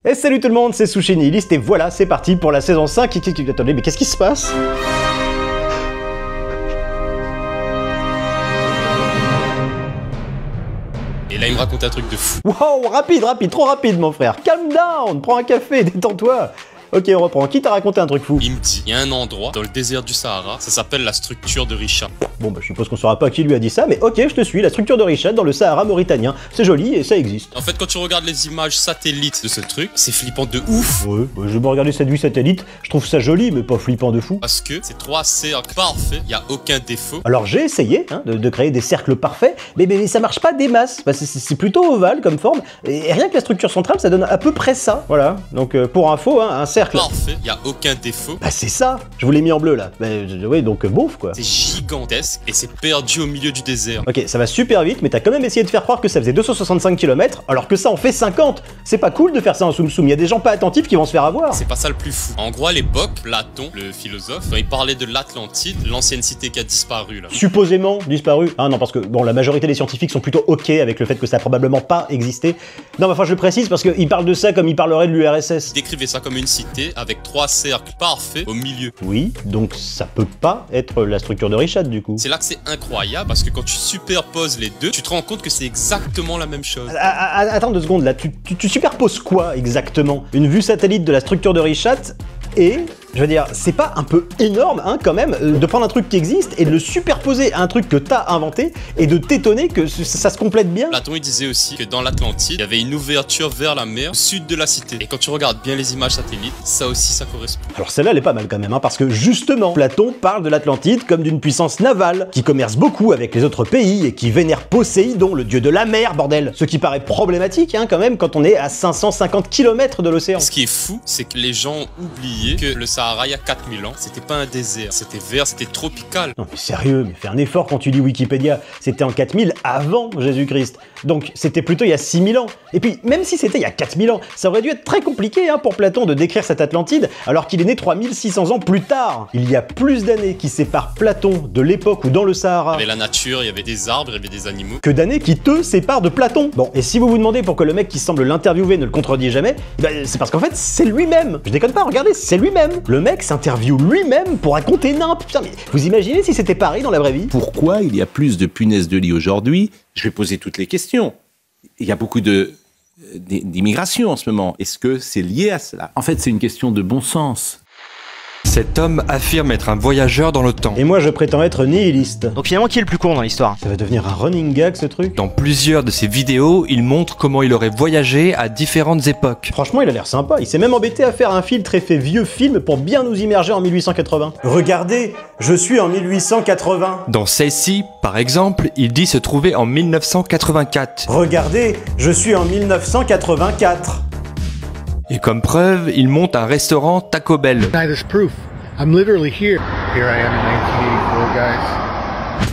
Et salut tout le monde, c'est Sushi Nihiliste et voilà, c'est parti pour la saison 5. Attendez, mais qu'est-ce qui se passe? Et là, il me raconte un truc de fou. Wow, rapide, trop rapide mon frère. Calm down, prends un café, détends-toi. Ok, on reprend. Qui t'a raconté un truc fou? Il me dit, il y a un endroit dans le désert du Sahara, ça s'appelle la structure de Richat. Bon, bah je suppose qu'on saura pas qui lui a dit ça, mais ok, je te suis. La structure de Richat dans le Sahara mauritanien. C'est joli et ça existe. En fait, quand tu regardes les images satellites de ce truc, c'est flippant de ouf. Ouais, bah, je vais regarder cette vue satellite. Je trouve ça joli, mais pas flippant de fou. Parce que c'est 3 cercles parfaits, il n'y a aucun défaut. Alors j'ai essayé de créer des cercles parfaits, mais ça marche pas des masses. Bah, c'est plutôt ovale comme forme. Et rien que la structure centrale, ça donne à peu près ça. Voilà. Donc pour info, un cercle. Parfait, il n'y a aucun défaut. Bah c'est ça. Je vous l'ai mis en bleu là. Bah, oui, donc beauf quoi. C'est gigantesque et c'est perdu au milieu du désert. Ok, ça va super vite, mais t'as quand même essayé de faire croire que ça faisait 265 km, alors que ça en fait 50. C'est pas cool de faire ça en soum soum. Il y a des gens pas attentifs qui vont se faire avoir. C'est pas ça le plus fou. En gros, à l'époque, Platon, le philosophe, quand il parlait de l'Atlantide, l'ancienne cité qui a disparu là. Supposément disparu. Ah non, parce que bon, la majorité des scientifiques sont plutôt ok avec le fait que ça a probablement pas existé. Non, mais enfin, je le précise parce qu'il parle de ça comme il parlerait de l'URSS. Décrivez ça comme une cité avec 3 cercles parfaits au milieu. Oui, donc ça peut pas être la structure de Richat du coup. C'est là que c'est incroyable parce que quand tu superposes les deux, tu te rends compte que c'est exactement la même chose. Attends 2 secondes là, tu superposes quoi exactement? Une vue satellite de la structure de Richat et... Je veux dire, c'est pas un peu énorme, hein, quand même, de prendre un truc qui existe et de le superposer à un truc que t'as inventé et de t'étonner que ça se complète bien? Platon, il disait aussi que dans l'Atlantide, il y avait une ouverture vers la mer au sud de la cité. Et quand tu regardes bien les images satellites, ça aussi, ça correspond. Alors celle-là, elle est pas mal quand même, hein, parce que justement, Platon parle de l'Atlantide comme d'une puissance navale, qui commerce beaucoup avec les autres pays et qui vénère Poséidon, le dieu de la mer, bordel. Ce qui paraît problématique, hein, quand même, quand on est à 550 km de l'océan. Ce qui est fou, c'est que les gens ont oublié que le Sahara, il y a 4000 ans, c'était pas un désert, c'était vert, c'était tropical. Non mais sérieux, mais fais un effort quand tu lis Wikipédia. C'était en 4000 avant Jésus-Christ. Donc c'était plutôt il y a 6000 ans. Et puis même si c'était il y a 4000 ans, ça aurait dû être très compliqué hein, pour Platon de décrire cette Atlantide alors qu'il est né 3600 ans plus tard. Il y a plus d'années qui séparent Platon de l'époque où dans le Sahara... Il y avait la nature, il y avait des arbres, il y avait des animaux. Que d'années qui te séparent de Platon. Bon, et si vous vous demandez pourquoi le mec qui semble l'interviewer ne le contredit jamais, c'est parce qu'en fait c'est lui-même. Je déconne pas, regardez, c'est lui-même. Le mec s'interviewe lui-même pour raconter n'importe. Putain, mais vous imaginez si c'était pareil dans la vraie vie? Pourquoi il y a plus de punaises de lit aujourd'hui? Je vais poser toutes les questions. Il y a beaucoup d'immigration en ce moment. Est-ce que c'est lié à cela? En fait, c'est une question de bon sens. Cet homme affirme être un voyageur dans le temps. Et moi je prétends être nihiliste. Donc finalement, qui est le plus con dans l'histoire? Ça va devenir un running gag ce truc? Dans plusieurs de ses vidéos, il montre comment il aurait voyagé à différentes époques. Franchement, il a l'air sympa. Il s'est même embêté à faire un filtre effet vieux film pour bien nous immerger en 1880. Regardez, je suis en 1880. Dans celle-ci, par exemple, il dit se trouver en 1984. Regardez, je suis en 1984. Et comme preuve, il monte un restaurant Taco Bell. That is proof. I'm literally here. Here I am in 1984, guys.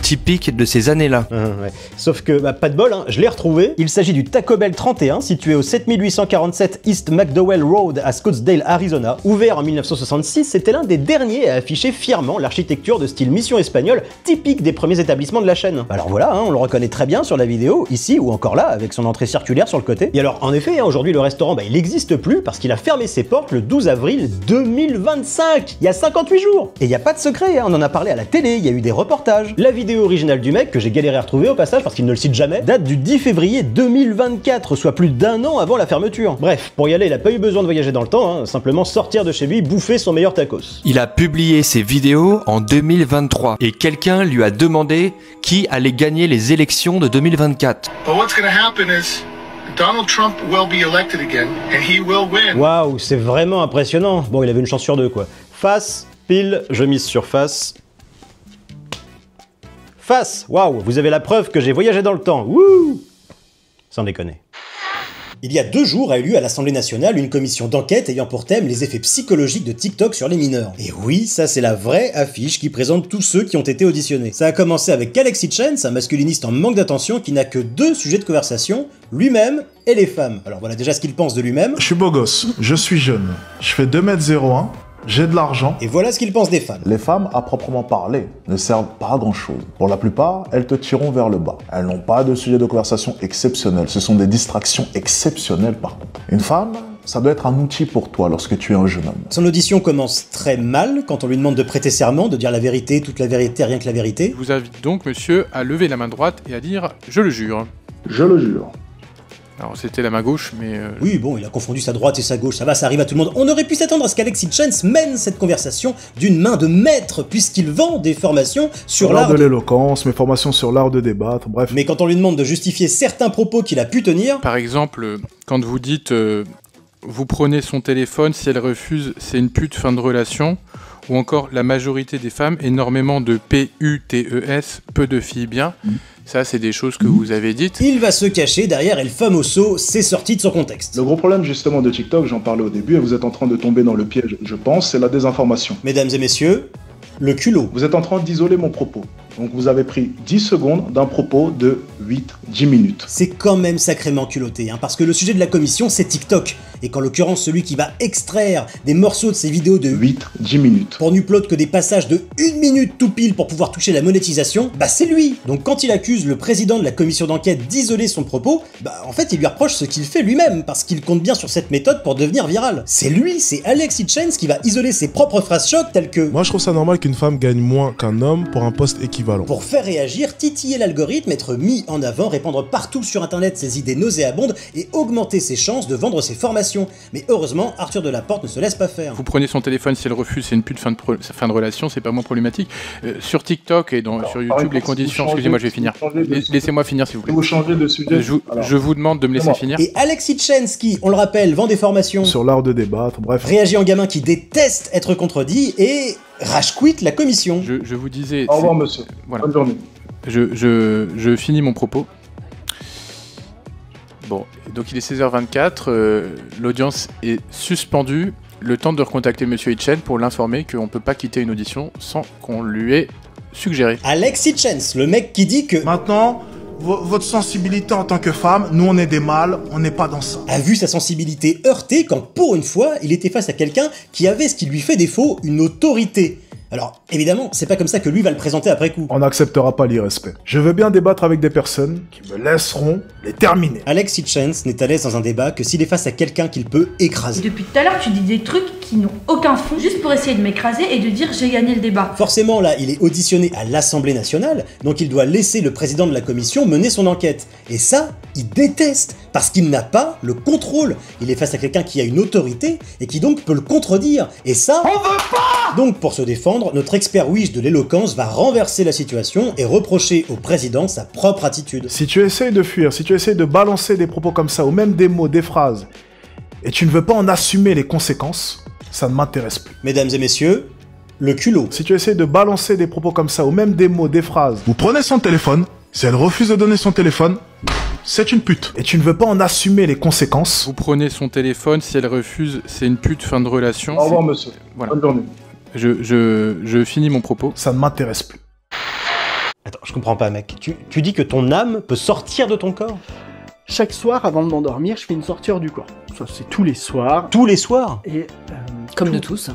Typique de ces années-là. Ouais. Sauf que, pas de bol, hein, je l'ai retrouvé. Il s'agit du Taco Bell 31, situé au 7847 East McDowell Road à Scottsdale, Arizona. Ouvert en 1966, c'était l'un des derniers à afficher fièrement l'architecture de style mission espagnole, typique des premiers établissements de la chaîne. Alors voilà, hein, on le reconnaît très bien sur la vidéo, ici ou encore là, avec son entrée circulaire sur le côté. Et alors, en effet, hein, aujourd'hui, le restaurant, il n'existe plus parce qu'il a fermé ses portes le 12 avril 2025, il y a 58 jours. Et il n'y a pas de secret, hein, on en a parlé à la télé, il y a eu des reportages. La vidéo originale du mec, que j'ai galéré à retrouver au passage parce qu'il ne le cite jamais, date du 10 février 2024, soit plus d'1 an avant la fermeture. Bref, pour y aller, il a pas eu besoin de voyager dans le temps, hein, simplement sortir de chez lui, bouffer son meilleur tacos. Il a publié ses vidéos en 2023 et quelqu'un lui a demandé qui allait gagner les élections de 2024. But what's going to happen is Donald Trump will be elected again and he will win. Waouh, c'est vraiment impressionnant. Bon, il avait une chance sur 2 quoi. Face, pile, je mise sur face. Face, waouh, vous avez la preuve que j'ai voyagé dans le temps. Wouh! Sans déconner. Il y a 2 jours a eu lieu à l'Assemblée nationale une commission d'enquête ayant pour thème les effets psychologiques de TikTok sur les mineurs. Et oui, ça c'est la vraie affiche qui présente tous ceux qui ont été auditionnés. Ça a commencé avec Alexis Chance, un masculiniste en manque d'attention qui n'a que 2 sujets de conversation, lui-même et les femmes. Alors voilà déjà ce qu'il pense de lui-même. Je suis beau gosse, je suis jeune, je fais 2,01 m, j'ai de l'argent. Et voilà ce qu'il pense des femmes. Les femmes, à proprement parler, ne servent pas à grand chose. Pour la plupart, elles te tireront vers le bas. Elles n'ont pas de sujet de conversation exceptionnel. Ce sont des distractions exceptionnelles par contre. Une femme, ça doit être un outil pour toi lorsque tu es un jeune homme. Son audition commence très mal quand on lui demande de prêter serment, de dire la vérité, toute la vérité, rien que la vérité. Je vous invite donc, monsieur, à lever la main droite et à dire « Je le jure ». Je le jure. Alors, c'était la main gauche, mais... Oui, bon, il a confondu sa droite et sa gauche, ça va, ça arrive à tout le monde. On aurait pu s'attendre à ce qu'Alexis Chance mène cette conversation d'une main de maître, puisqu'il vend des formations sur l'art de l'éloquence, mes formations sur l'art de débattre, bref. Mais quand on lui demande de justifier certains propos qu'il a pu tenir... Par exemple, quand vous dites vous prenez son téléphone, si elle refuse, c'est une pute, fin de relation », ou encore « la majorité des femmes, énormément de PUTES, peu de filles bien ». Ça, c'est des choses que vous avez dites. Il va se cacher derrière El Famoso, c'est sorti de son contexte. Le gros problème justement de TikTok, j'en parlais au début, et vous êtes en train de tomber dans le piège, je pense, c'est la désinformation. Mesdames et messieurs, le culot. Vous êtes en train d'isoler mon propos. Donc vous avez pris 10 secondes d'un propos de 8-10 minutes. C'est quand même sacrément culotté, hein, parce que le sujet de la commission, c'est TikTok. Et qu'en l'occurrence, celui qui va extraire des morceaux de ces vidéos de 8-10 minutes. pour n'upload que des passages de 1 minute tout pile pour pouvoir toucher la monétisation, bah c'est lui. Donc quand il accuse le président de la commission d'enquête d'isoler son propos, bah en fait il lui reproche ce qu'il fait lui-même, parce qu'il compte bien sur cette méthode pour devenir viral. C'est lui, c'est Alexis Chance qui va isoler ses propres phrases choc telles que Moi je trouve ça normal qu'une femme gagne moins qu'un homme pour un poste équivalent. Pour faire réagir, titiller l'algorithme, être mis en avant, répandre partout sur internet ses idées nauséabondes et augmenter ses chances de vendre ses formations. Mais heureusement, Arthur Delaporte ne se laisse pas faire. Vous prenez son téléphone, si elle refuse, c'est une pute, fin de relation, c'est pas moins problématique. Sur TikTok et sur YouTube, les conditions... Excusez-moi, je vais finir. Laissez-moi finir, s'il vous plaît. Vous changez de sujet. Je vous demande de me laisser finir. Et Alexis Chance qui, on le rappelle, vend des formations... Sur l'art de débattre, bref. Réagit en gamin qui déteste être contredit et... rage quit la commission. Je vous disais... Au revoir, monsieur. Voilà. Bonne journée. Je finis mon propos. Bon, donc il est 16h24, l'audience est suspendue, le temps de recontacter Monsieur Hitchen pour l'informer qu'on peut pas quitter une audition sans qu'on lui ait suggéré. Alexis Chance, le mec qui dit que... Maintenant, votre sensibilité en tant que femme, nous on est des mâles, on n'est pas dans ça. A vu sa sensibilité heurtée quand, pour une fois, il était face à quelqu'un qui avait ce qui lui fait défaut, une autorité. Alors, évidemment, c'est pas comme ça que lui va le présenter après coup. On n'acceptera pas l'irrespect. Je veux bien débattre avec des personnes qui me laisseront les terminer. Alexis Chance n'est à l'aise dans un débat que s'il est face à quelqu'un qu'il peut écraser. Depuis tout à l'heure, tu dis des trucs qui n'ont aucun fond, juste pour essayer de m'écraser et de dire j'ai gagné le débat. Forcément, là, il est auditionné à l'Assemblée nationale, donc il doit laisser le président de la commission mener son enquête. Et ça, il déteste, parce qu'il n'a pas le contrôle. Il est face à quelqu'un qui a une autorité, et qui donc peut le contredire. Et ça... on veut pas! Donc, pour se défendre, notre expert Wish de l'éloquence va renverser la situation et reprocher au président sa propre attitude. Si tu essayes de fuir, si tu essayes de balancer des propos comme ça, ou même des mots, des phrases, et tu ne veux pas en assumer les conséquences, ça ne m'intéresse plus. Mesdames et messieurs, le culot. Si tu essayes de balancer des propos comme ça, ou même des mots, des phrases, Vous prenez son téléphone, si elle refuse de donner son téléphone, c'est une pute. et tu ne veux pas en assumer les conséquences, Vous prenez son téléphone, si elle refuse, c'est une pute, fin de relation. Au revoir, monsieur. Voilà. Bonne journée. Je finis mon propos. ça ne m'intéresse plus. Attends, je comprends pas, mec. Tu dis que ton âme peut sortir de ton corps? Chaque soir, avant de m'endormir, je fais une sortie hors du corps. Ça, c'est tous les soirs. Tous les soirs? Et Comme de tous.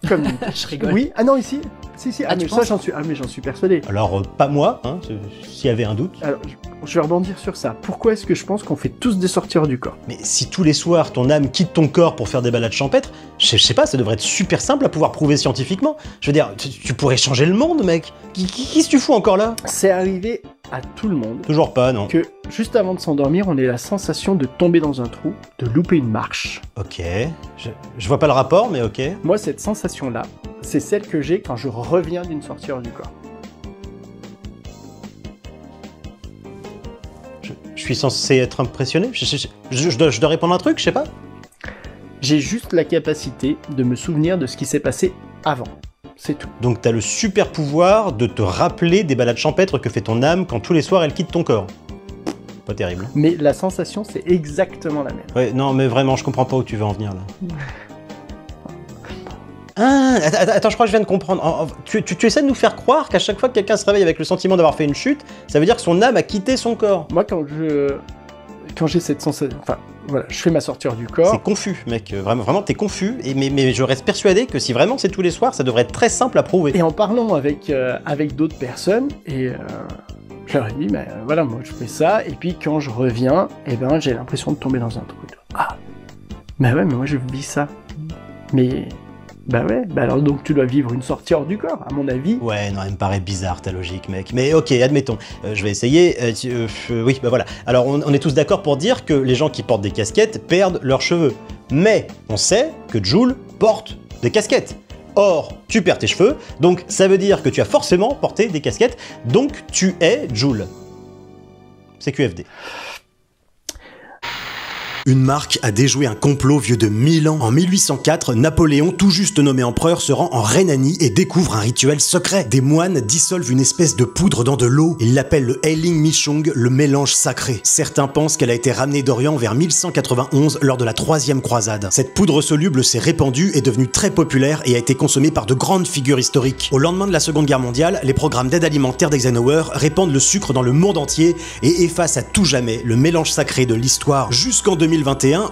comme Je rigole. oui, ah non, ici. Si, Ah, mais tu ça, penses j'en suis persuadé. Alors, pas moi, hein, s'il y avait un doute. Alors, je vais rebondir sur ça. Pourquoi est-ce que je pense qu'on fait tous des sorties hors du corps? Mais si tous les soirs ton âme quitte ton corps pour faire des balades champêtres, je sais pas, ça devrait être super simple à pouvoir prouver scientifiquement. Je veux dire, tu pourrais changer le monde, mec. Qu'est-ce que tu fous encore là? C'est arrivé à tout le monde Toujours pas, non. que juste avant de s'endormir, on ait la sensation de tomber dans un trou, de louper une marche. Ok. Je vois pas le rapport, mais ok. Moi, cette sensation-là, c'est celle que j'ai quand je reviens d'une sortie hors du corps. Je suis censé être impressionné? Je dois répondre un truc, je sais pas? J'ai juste la capacité de me souvenir de ce qui s'est passé avant. C'est tout. Donc t'as le super pouvoir de te rappeler des balades champêtres que fait ton âme quand tous les soirs elle quitte ton corps. Pas terrible. Mais la sensation, c'est exactement la même. Ouais, non, mais vraiment, je comprends pas où tu veux en venir là. Ah, attends, je crois que je viens de comprendre. Tu essaies de nous faire croire qu'à chaque fois que quelqu'un se réveille avec le sentiment d'avoir fait une chute, ça veut dire que son âme a quitté son corps. Moi, quand j'ai cette sensation... Enfin, voilà, je fais ma sortie hors du corps. C'est confus, mec. Vraiment, t'es confus. Mais je reste persuadé que si vraiment c'est tous les soirs, ça devrait être très simple à prouver. Et en parlant avec d'autres personnes, et je leur ai dit, voilà, moi je fais ça, et puis quand je reviens, eh ben, j'ai l'impression de tomber dans un trou. Ah, Bah ouais, mais moi je vis ça. Mais... Bah ouais, bah alors donc tu dois vivre une sortie hors du corps, à mon avis. Ouais, non, elle me paraît bizarre ta logique, mec. Mais ok, admettons. Je vais essayer. Oui, bah voilà. Alors on est tous d'accord pour dire que les gens qui portent des casquettes perdent leurs cheveux. Mais on sait que Jul porte des casquettes. Or, tu perds tes cheveux, donc ça veut dire que tu as forcément porté des casquettes, donc tu es Jul. C'est QFD. Une marque a déjoué un complot vieux de 1000 ans. En 1804, Napoléon, tout juste nommé empereur, se rend en Rhénanie et découvre un rituel secret. Des moines dissolvent une espèce de poudre dans de l'eau. Ils l'appellent le Heiling Michung, le mélange sacré. Certains pensent qu'elle a été ramenée d'Orient vers 1191 lors de la 3e croisade. Cette poudre soluble s'est répandue, est devenue très populaire et a été consommée par de grandes figures historiques. Au lendemain de la Seconde Guerre mondiale, les programmes d'aide alimentaire d'Eisenhower répandent le sucre dans le monde entier et effacent à tout jamais le mélange sacré de l'histoire. Jusqu'en 2021,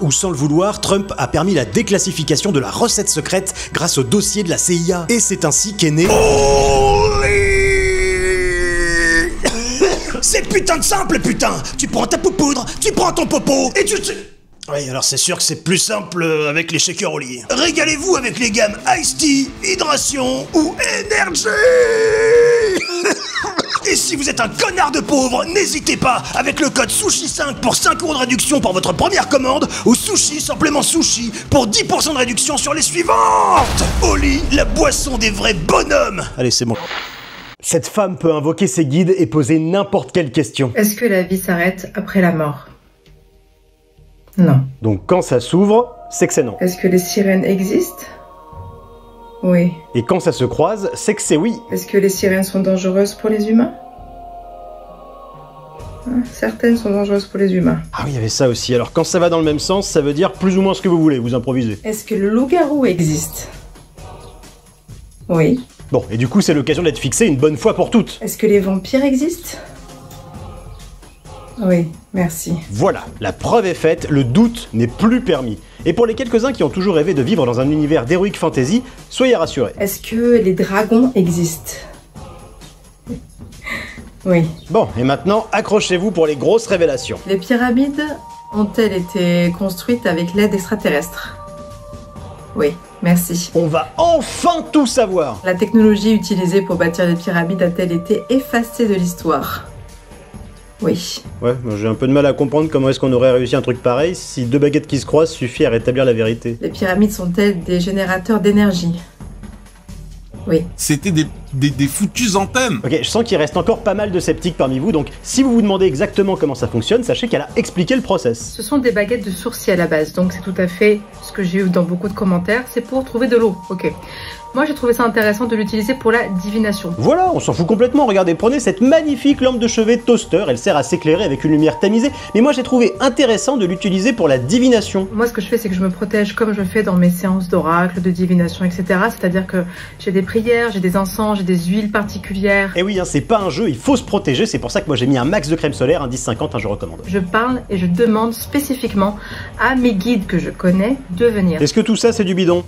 où sans le vouloir, Trump a permis la déclassification de la recette secrète grâce au dossier de la CIA. Et c'est ainsi qu'est né... C'est putain de simple, putain. Tu prends ta poudre, tu prends ton popo, et tu... Oui, alors c'est sûr que c'est plus simple avec les shakers au lit. Régalez-vous avec les gammes Ice Tea, Hydration ou Energy. Et si vous êtes un connard de pauvre, n'hésitez pas avec le code SUSHI5 pour 5 € de réduction pour votre première commande ou Sushi simplement Sushi pour 10% de réduction sur les suivantes. Au lit, la boisson des vrais bonhommes. Allez, c'est bon. Cette femme peut invoquer ses guides et poser n'importe quelle question. Est-ce que la vie s'arrête après la mort? Non. Donc quand ça s'ouvre, c'est que c'est non. Est-ce que les sirènes existent? Oui. Et quand ça se croise, c'est que c'est oui. Est-ce que les sirènes sont dangereuses pour les humains? Certaines sont dangereuses pour les humains. Ah oui, il y avait ça aussi. Alors quand ça va dans le même sens, ça veut dire plus ou moins ce que vous voulez, vous improvisez. Est-ce que le loup-garou existe? Oui. Bon, et du coup c'est l'occasion d'être fixé une bonne fois pour toutes. Est-ce que les vampires existent? Oui, merci. Voilà, la preuve est faite, le doute n'est plus permis. Et pour les quelques-uns qui ont toujours rêvé de vivre dans un univers d'heroic fantasy, soyez rassurés. Est-ce que les dragons existent? Oui. Bon, et maintenant, accrochez-vous pour les grosses révélations. Les pyramides ont-elles été construites avec l'aide extraterrestre? Oui, merci. On va enfin tout savoir. La technologie utilisée pour bâtir les pyramides a-t-elle été effacée de l'histoire? Oui. Ouais, j'ai un peu de mal à comprendre comment est-ce qu'on aurait réussi un truc pareil si 2 baguettes qui se croisent suffit à rétablir la vérité. Les pyramides sont-elles des générateurs d'énergie? Oui. C'était des foutues antennes. Ok, je sens qu'il reste encore pas mal de sceptiques parmi vous, donc si vous vous demandez exactement comment ça fonctionne, sachez qu'elle a expliqué le process. Ce sont des baguettes de sourcier à la base, donc c'est tout à fait ce que j'ai eu dans beaucoup de commentaires, c'est pour trouver de l'eau, ok. Moi j'ai trouvé ça intéressant de l'utiliser pour la divination. Voilà, on s'en fout complètement, regardez, prenez cette magnifique lampe de chevet toaster, elle sert à s'éclairer avec une lumière tamisée, mais moi j'ai trouvé intéressant de l'utiliser pour la divination. Moi ce que je fais c'est que je me protège comme je fais dans mes séances d'oracle, de divination, etc. C'est-à-dire que j'ai des prières, j'ai des encens, j'ai des huiles particulières. Et oui, hein, c'est pas un jeu, il faut se protéger, c'est pour ça que moi j'ai mis un max de crème solaire, un 10-50, hein, je recommande. Je parle et je demande spécifiquement à mes guides que je connais de venir. Est-ce que tout ça c'est du bidon?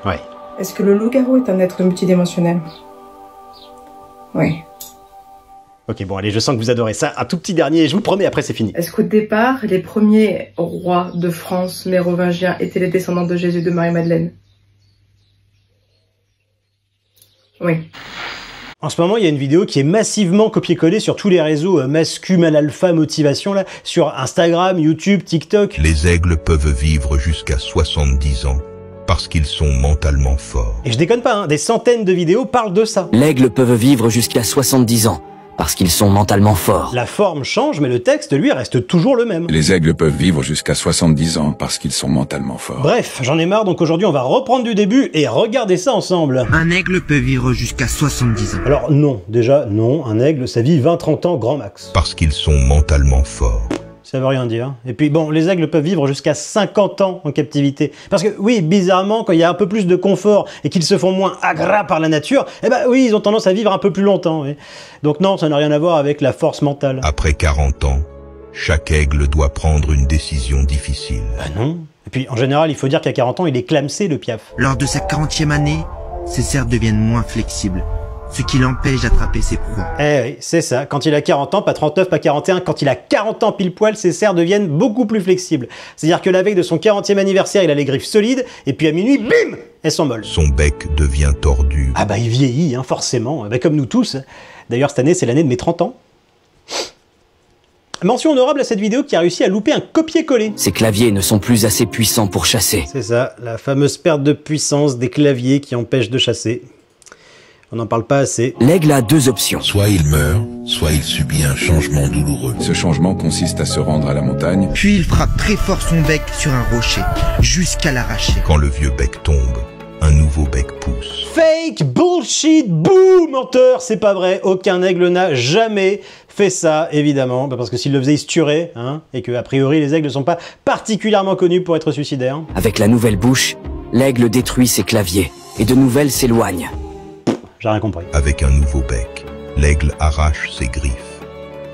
Ouais. Est-ce que le loup-garou est un être multidimensionnel? Oui. Ok, bon allez, je sens que vous adorez ça. Un tout petit dernier, je vous le promets, après c'est fini. Est-ce qu'au départ, les premiers rois de France mérovingiens étaient les descendants de Jésus de Marie-Madeleine? Oui. En ce moment, il y a une vidéo qui est massivement copiée-collée sur tous les réseaux mascu, mal alpha, motivation, là, sur Instagram, YouTube, TikTok. Les aigles peuvent vivre jusqu'à 70 ans. Parce qu'ils sont mentalement forts. Et je déconne pas, hein, des centaines de vidéos parlent de ça. L'aigle peuvent vivre jusqu'à 70 ans, parce qu'ils sont mentalement forts. La forme change, mais le texte, lui, reste toujours le même. Les aigles peuvent vivre jusqu'à 70 ans, parce qu'ils sont mentalement forts. Bref, j'en ai marre, donc aujourd'hui on va reprendre du début et regarder ça ensemble. Un aigle peut vivre jusqu'à 70 ans. Alors non, déjà, non, un aigle, ça vit 20-30 ans grand max. Parce qu'ils sont mentalement forts. Ça veut rien dire. Et puis bon, les aigles peuvent vivre jusqu'à 50 ans en captivité. Parce que oui, bizarrement, quand il y a un peu plus de confort et qu'ils se font moins agras par la nature, eh ben oui, ils ont tendance à vivre un peu plus longtemps. Oui. Donc non, ça n'a rien à voir avec la force mentale. Après 40 ans, chaque aigle doit prendre une décision difficile. Bah non. Et puis en général, il faut dire qu'à 40 ans, il est clamsé, le piaf. Lors de sa 40e année, ses cerfs deviennent moins flexibles. ce qui l'empêche d'attraper ses proies. Eh oui, c'est ça. Quand il a 40 ans, pas 39, pas 41, quand il a 40 ans pile poil, ses serres deviennent beaucoup plus flexibles. C'est-à-dire que la veille de son 40e anniversaire, il a les griffes solides, et puis à minuit, bim, elles sont molles. Son bec devient tordu. Ah bah il vieillit, hein, forcément, bah, comme nous tous. D'ailleurs, cette année, c'est l'année de mes 30 ans. Mention honorable à cette vidéo qui a réussi à louper un copier-coller. Ces claviers ne sont plus assez puissants pour chasser. C'est ça, la fameuse perte de puissance des claviers qui empêchent de chasser. On n'en parle pas assez. L'aigle a deux options. Soit il meurt, soit il subit un changement douloureux. Ce changement consiste à se rendre à la montagne. Puis il frappe très fort son bec sur un rocher, jusqu'à l'arracher. Quand le vieux bec tombe, un nouveau bec pousse. Fake bullshit, bouh, menteur, c'est pas vrai. Aucun aigle n'a jamais fait ça, évidemment. Bah parce que s'il le faisait, il se tuerait, hein, et que, a priori, les aigles ne sont pas particulièrement connus pour être suicidaires. Avec la nouvelle bouche, l'aigle détruit ses claviers, et de nouvelles s'éloignent. J'ai rien compris. Avec un nouveau bec, l'aigle arrache ses griffes.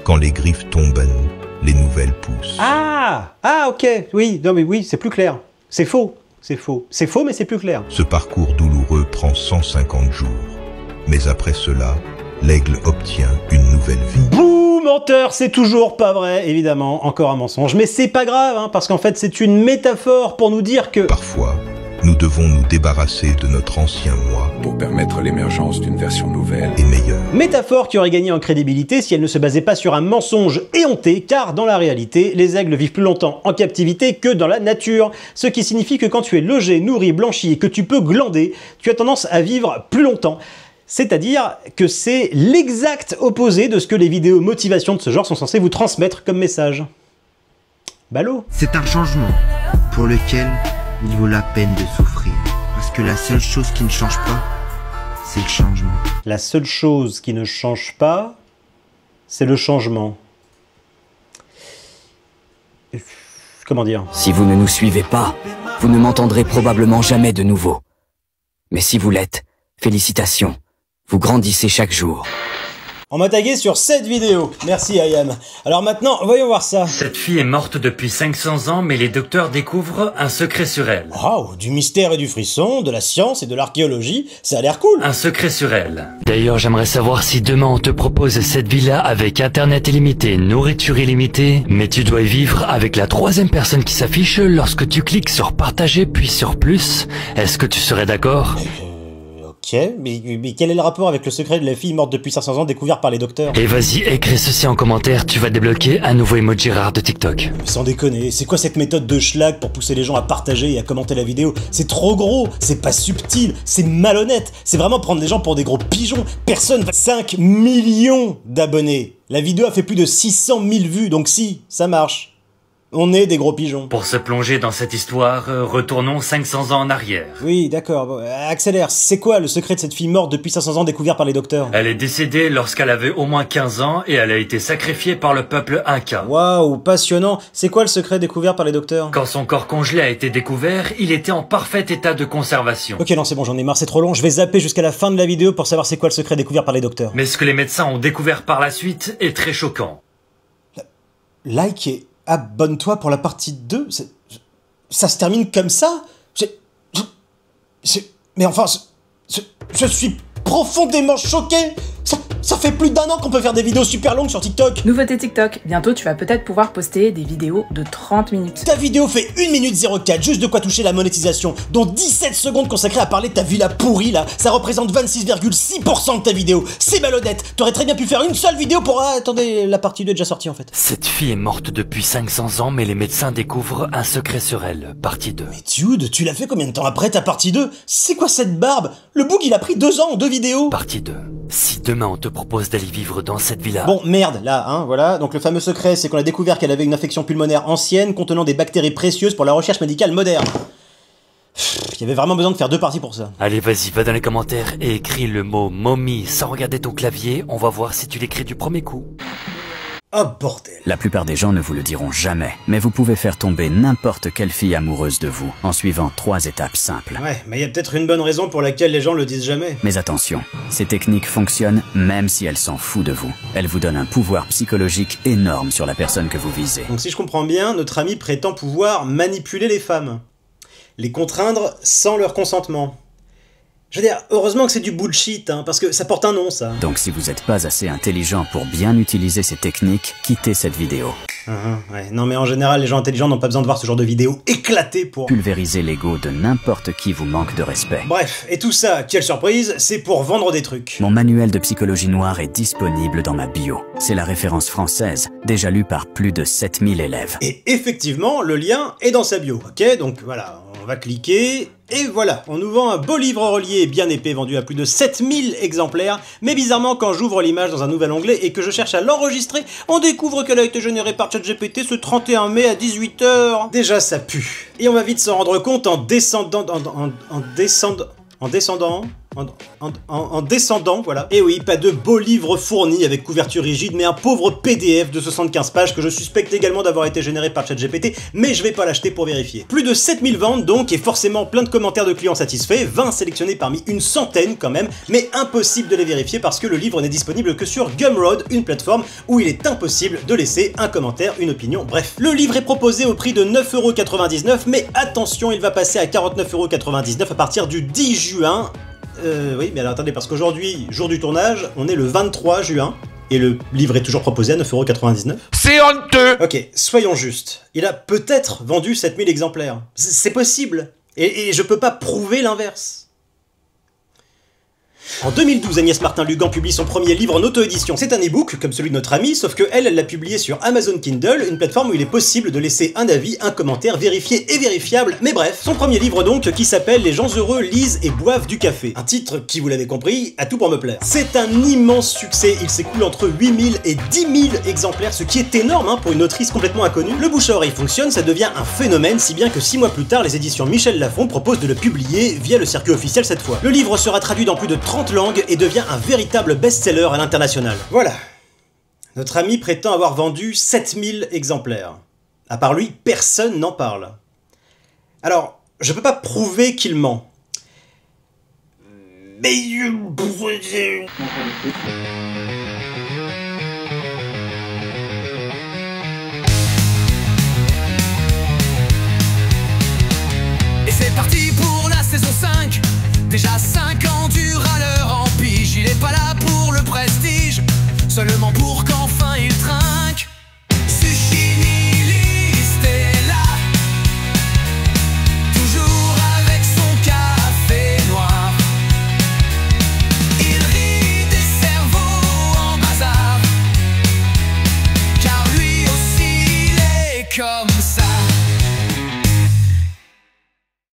Quand les griffes tombent, les nouvelles poussent. Ah, ok, oui, non mais oui, c'est plus clair. C'est faux, c'est faux. C'est faux, mais c'est plus clair. Ce parcours douloureux prend 150 jours. Mais après cela, l'aigle obtient une nouvelle vie. Bouh, menteur, c'est toujours pas vrai, évidemment, encore un mensonge. Mais c'est pas grave, hein, parce qu'en fait, c'est une métaphore pour nous dire que... Parfois, nous devons nous débarrasser de notre ancien moi pour permettre l'émergence d'une version nouvelle et meilleure. Métaphore qui aurait gagné en crédibilité si elle ne se basait pas sur un mensonge éhonté, car dans la réalité, les aigles vivent plus longtemps en captivité que dans la nature. Ce qui signifie que quand tu es logé, nourri, blanchi et que tu peux glander, tu as tendance à vivre plus longtemps. C'est-à-dire que c'est l'exact opposé de ce que les vidéos motivation de ce genre sont censées vous transmettre comme message. Ballot. C'est un changement pour lequel il vaut la peine de souffrir. Parce que la seule chose qui ne change pas, c'est le changement. La seule chose qui ne change pas, c'est le changement. Comment dire? Si vous ne nous suivez pas, vous ne m'entendrez probablement jamais de nouveau. Mais si vous l'êtes, félicitations. Vous grandissez chaque jour. On m'a tagué sur cette vidéo. Merci Ayam. Alors maintenant, voyons voir ça. Cette fille est morte depuis 500 ans, mais les docteurs découvrent un secret sur elle. Waouh, du mystère et du frisson, de la science et de l'archéologie, ça a l'air cool. Un secret sur elle. D'ailleurs, j'aimerais savoir si demain on te propose cette villa avec internet illimité, nourriture illimitée, mais tu dois y vivre avec la troisième personne qui s'affiche lorsque tu cliques sur partager puis sur plus. Est-ce que tu serais d'accord? Ok, mais quel est le rapport avec le secret de la fille morte depuis 500 ans découvert par les docteurs? Et vas-y, écris ceci en commentaire, tu vas débloquer un nouveau emoji rare de TikTok. Sans déconner, c'est quoi cette méthode de schlag pour pousser les gens à partager et à commenter la vidéo? C'est trop gros, c'est pas subtil, c'est malhonnête, c'est vraiment prendre les gens pour des gros pigeons. Personne va... 5 millions d'abonnés. La vidéo a fait plus de 600 000 vues, donc si, ça marche. On est des gros pigeons. Pour se plonger dans cette histoire, retournons 500 ans en arrière. Oui, d'accord. Bon, accélère. C'est quoi le secret de cette fille morte depuis 500 ans découvert par les docteurs? Elle est décédée lorsqu'elle avait au moins 15 ans et elle a été sacrifiée par le peuple Inca. Waouh, passionnant. C'est quoi le secret découvert par les docteurs? Quand son corps congelé a été découvert, il était en parfait état de conservation. Ok, non, c'est bon, j'en ai marre, c'est trop long. Je vais zapper jusqu'à la fin de la vidéo pour savoir c'est quoi le secret découvert par les docteurs. Mais ce que les médecins ont découvert par la suite est très choquant. Like et abonne-toi pour la partie 2. Ça se termine comme ça? Mais enfin, je suis profondément choqué. Ça fait plus d'1 an qu'on peut faire des vidéos super longues sur TikTok. Nouveauté TikTok, bientôt tu vas peut-être pouvoir poster des vidéos de 30 minutes. Ta vidéo fait 1 minute 04, juste de quoi toucher la monétisation, dont 17 secondes consacrées à parler de ta villa pourrie là. Ça représente 26,6% de ta vidéo. C'est malhonnête. T'aurais très bien pu faire une seule vidéo pour... Ah, attendez, la partie 2 est déjà sortie en fait. Cette fille est morte depuis 500 ans, mais les médecins découvrent un secret sur elle. Partie 2. Mais Dude, tu l'as fait combien de temps après ta partie 2? C'est quoi cette barbe? Le bug il a pris 2 ans en 2 vidéos. Partie 2. Si demain on te propose d'aller vivre dans cette villa... Bon, merde, là, hein, voilà. Donc le fameux secret, c'est qu'on a découvert qu'elle avait une infection pulmonaire ancienne contenant des bactéries précieuses pour la recherche médicale moderne. Il y avait vraiment besoin de faire 2 parties pour ça. Allez, vas-y, va dans les commentaires et écris le mot momie sans regarder ton clavier. On va voir si tu l'écris du premier coup. Oh bordel. La plupart des gens ne vous le diront jamais, mais vous pouvez faire tomber n'importe quelle fille amoureuse de vous en suivant 3 étapes simples. Ouais, mais il y a peut-être une bonne raison pour laquelle les gens le disent jamais. Mais attention, ces techniques fonctionnent même si elle s'en fout de vous. Elles vous donnent un pouvoir psychologique énorme sur la personne que vous visez. Donc si je comprends bien, notre ami prétend pouvoir manipuler les femmes. Les contraindre sans leur consentement. Je veux dire, heureusement que c'est du bullshit, hein, parce que ça porte un nom, ça. Donc si vous n'êtes pas assez intelligent pour bien utiliser ces techniques, quittez cette vidéo. Ouais. Non mais en général, les gens intelligents n'ont pas besoin de voir ce genre de vidéo éclatée pour... Pulvériser l'ego de n'importe qui vous manque de respect. Bref, et tout ça, quelle surprise, c'est pour vendre des trucs. Mon manuel de psychologie noire est disponible dans ma bio. C'est la référence française, déjà lue par plus de 7000 élèves. Et effectivement, le lien est dans sa bio, ok? Donc voilà, on va cliquer... Et voilà, on nous vend un beau livre relié bien épais vendu à plus de 7000 exemplaires, mais bizarrement quand j'ouvre l'image dans un nouvel onglet et que je cherche à l'enregistrer, on découvre qu'elle a été générée par ChatGPT ce 31 mai à 18 h. Déjà ça pue. Et on va vite s'en rendre compte en descendant, voilà. Et oui, pas de beau livre fourni avec couverture rigide, mais un pauvre PDF de 75 pages que je suspecte également d'avoir été généré par ChatGPT, mais je vais pas l'acheter pour vérifier. Plus de 7000 ventes donc, et forcément plein de commentaires de clients satisfaits, 20 sélectionnés parmi une centaine quand même, mais impossible de les vérifier parce que le livre n'est disponible que sur Gumroad, une plateforme où il est impossible de laisser un commentaire, une opinion, bref. Le livre est proposé au prix de 9,99 €, mais attention, il va passer à 49,99 € à partir du 10 juin. Oui, mais alors attendez, parce qu'aujourd'hui, jour du tournage, on est le 23 juin, et le livre est toujours proposé à 9,99 €. C'est honteux! Ok, soyons justes. Il a peut-être vendu 7000 exemplaires. C'est possible. Et je peux pas prouver l'inverse. En 2012, Agnès Martin-Lugan publie son premier livre en auto-édition. C'est un e-book, comme celui de notre amie, sauf que elle l'a publié sur Amazon Kindle, une plateforme où il est possible de laisser un avis, un commentaire vérifié et vérifiable, mais bref. Son premier livre donc, qui s'appelle Les gens heureux lisent et boivent du café. Un titre qui, vous l'avez compris, a tout pour me plaire. C'est un immense succès, il s'écoule entre 8000 et 10 000 exemplaires, ce qui est énorme hein, pour une autrice complètement inconnue. Le bouche à oreille fonctionne, ça devient un phénomène, si bien que 6 mois plus tard, les éditions Michel Lafon proposent de le publier via le circuit officiel cette fois. Le livre sera traduit dans plus de 30 langues et devient un véritable best-seller à l'international. Voilà. Notre ami prétend avoir vendu 7000 exemplaires. À part lui, personne n'en parle. Alors, je peux pas prouver qu'il ment. Mais... Et c'est parti pour la saison 5. Déjà 5 ans du râleur en pige. Il est pas là pour le prestige, seulement pour